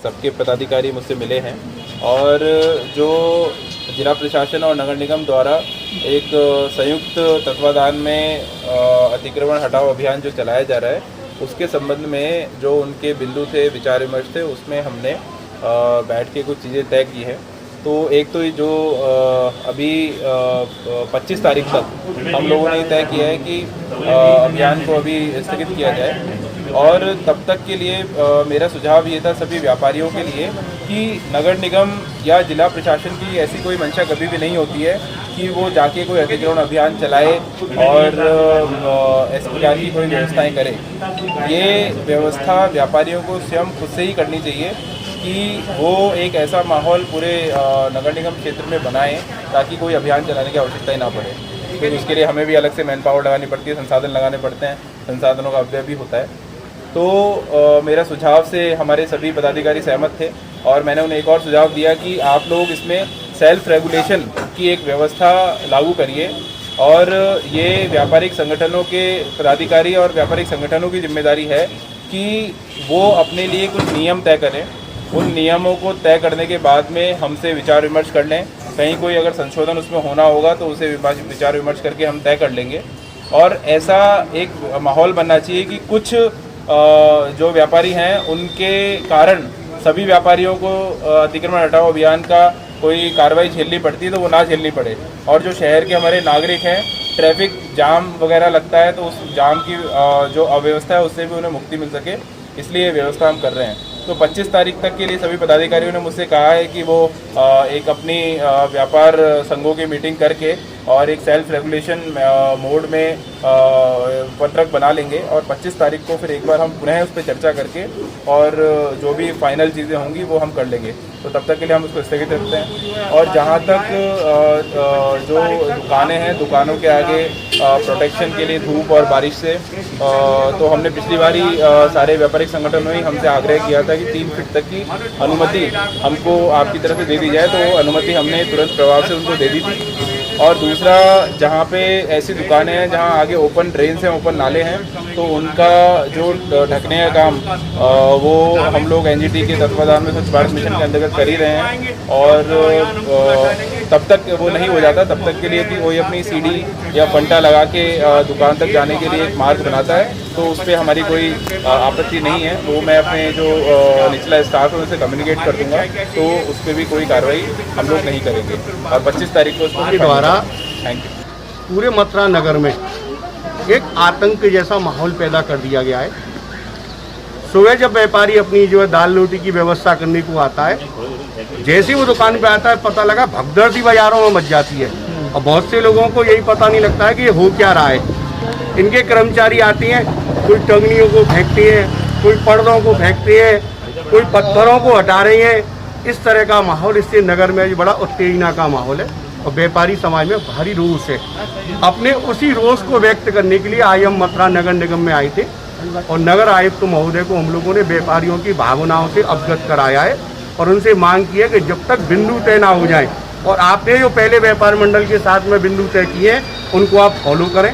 सबके पदाधिकारी मुझसे मिले हैं और जो जिला प्रशासन और नगर निगम द्वारा एक संयुक्त तत्वाधान में अतिक्रमण हटाओ अभियान जो चलाया जा रहा है उसके संबंध में जो उनके बिंदु थे, विचार विमर्श थे, उसमें हमने बैठ के कुछ चीज़ें तय की है। तो एक तो जो अभी 25 तारीख तक हम लोगों ने तय किया है कि अभियान को अभी स्थगित किया जाए और तब तक के लिए मेरा सुझाव ये था सभी व्यापारियों के लिए कि नगर निगम या जिला प्रशासन की ऐसी कोई मंशा कभी भी नहीं होती है कि वो जाके कोई अतिक्रमण अभियान चलाए और इस प्रकार की कोई व्यवस्थाएं करे। ये व्यवस्था व्यापारियों को स्वयं खुद से ही करनी चाहिए कि वो एक ऐसा माहौल पूरे नगर निगम क्षेत्र में बनाएं ताकि कोई अभियान चलाने की आवश्यकता ही ना पड़े। फिर उसके लिए हमें भी अलग से मैन पावर लगानी पड़ती है, संसाधन लगाने पड़ते हैं, संसाधनों का अपव्यय भी होता है। तो मेरा सुझाव से हमारे सभी पदाधिकारी सहमत थे और मैंने उन्हें एक और सुझाव दिया कि आप लोग इसमें सेल्फ रेगुलेशन की एक व्यवस्था लागू करिए और ये व्यापारिक संगठनों के पदाधिकारी और व्यापारिक संगठनों की जिम्मेदारी है कि वो अपने लिए कुछ नियम तय करें। उन नियमों को तय करने के बाद में हमसे विचार विमर्श कर लें। कहीं कोई अगर संशोधन उसमें होना होगा तो उसे विचार विमर्श करके हम तय कर लेंगे। और ऐसा एक माहौल बनना चाहिए कि कुछ जो व्यापारी हैं उनके कारण सभी व्यापारियों को अतिक्रमण हटाओ अभियान का कोई कार्रवाई झेलनी पड़ती है तो वो ना झेलनी पड़े। और जो शहर के हमारे नागरिक हैं, ट्रैफिक जाम वगैरह लगता है तो उस जाम की जो अव्यवस्था है उससे भी उन्हें मुक्ति मिल सके, इसलिए व्यवस्था हम कर रहे हैं। तो 25 तारीख तक के लिए सभी पदाधिकारियों ने मुझसे कहा है कि वो एक अपनी व्यापार संघों की मीटिंग करके और एक सेल्फ रेगुलेशन मोड में पत्रक बना लेंगे और 25 तारीख को फिर एक बार हम पुनः उस पर चर्चा करके और जो भी फाइनल चीज़ें होंगी वो हम कर लेंगे। तो तब तक के लिए हम उसको स्थगित रखते हैं। और जहाँ तक जो दुकानें हैं, दुकानों के आगे प्रोटेक्शन के लिए धूप और बारिश से तो हमने पिछली बार ही सारे व्यापारिक संगठनों ने हमसे आग्रह किया था कि 3 फीट तक की अनुमति हमको आपकी तरफ से दे दी जाए, तो वो अनुमति हमने तुरंत प्रभाव से उनको दे दी थी। और दूसरा, जहाँ पे ऐसी दुकानें हैं जहाँ आगे ओपन ड्रेन्स हैं, ओपन नाले हैं, तो उनका जो ढकने का काम वो हम लोग एनजीटी के तत्वाधान में स्वच्छ भारत मिशन के अंतर्गत कर ही रहे हैं। और तब तक वो नहीं हो जाता तब तक के लिए कि कोई अपनी सीढ़ी या फंटा लगा के दुकान तक जाने के लिए एक मार्ग बनाता है तो उस पर हमारी कोई आपत्ति नहीं है। वो मैं अपने जो निचला स्टाफ है उनसे कम्युनिकेट कर दूंगा, तो उस पर भी कोई कार्रवाई हम लोग नहीं करेंगे। और 25 तारीख को उसके द्वारा थैंक यू पूरे मथुरा नगर में एक आतंक जैसा माहौल पैदा कर दिया गया है। सुबह जब व्यापारी अपनी जो है दाल रोटी की व्यवस्था करने को आता है, जैसे वो दुकान पे आता है पता लगा भगदड़ बाजारों में मच जाती है और बहुत से लोगों को यही पता नहीं लगता है कि ये हो क्या रहा है। इनके कर्मचारी आते हैं, कोई टंगनियों को फेंकते हैं, कोई पर्दों को फेंकते हैं, कोई पत्थरों को हटा रहे हैं। इस तरह का माहौल, इससे नगर में बड़ा उत्तेजना का माहौल है और व्यापारी समाज में भारी रोष है। अपने उसी रोष को व्यक्त करने के लिए आज हम मथुरा नगर निगम में आए थे और नगर आयुक्त महोदय को हम लोगों ने व्यापारियों की भावनाओं से अवगत कराया है और उनसे मांग की है कि जब तक बिंदु तय ना हो जाए और आपने जो पहले व्यापार मंडल के साथ में बिंदु तय किए हैं उनको आप फॉलो करें।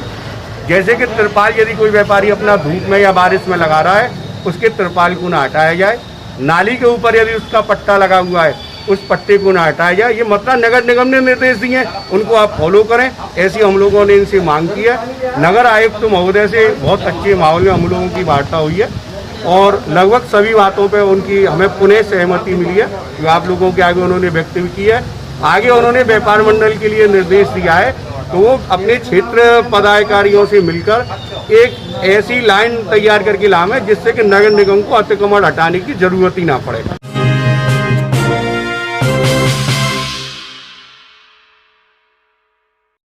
जैसे कि त्रिपाल यदि कोई व्यापारी अपना धूप में या बारिश में लगा रहा है, उसके त्रिपाल को ना हटाया जाए। नाली के ऊपर यदि उसका पट्टा लगा हुआ है, उस पट्टे को ना हटाया जाए। ये मथुरा नगर निगम ने निर्देश दिए हैं, उनको आप फॉलो करें, ऐसी हम लोगों ने इनसे मांग की है। नगर आयुक्त महोदय से बहुत अच्छे माहौल में हम लोगों की वार्ता हुई है और लगभग सभी बातों पे उनकी हमें पुनः सहमति मिली है जो आप लोगों के आगे उन्होंने व्यक्त की है। आगे उन्होंने व्यापार मंडल के लिए निर्देश दिया है तो वो अपने क्षेत्र पदाधिकारियों से मिलकर एक ऐसी लाइन तैयार करके लाएं जिससे कि नगर निगम को अतिक्रमण हटाने की जरूरत ही ना पड़े।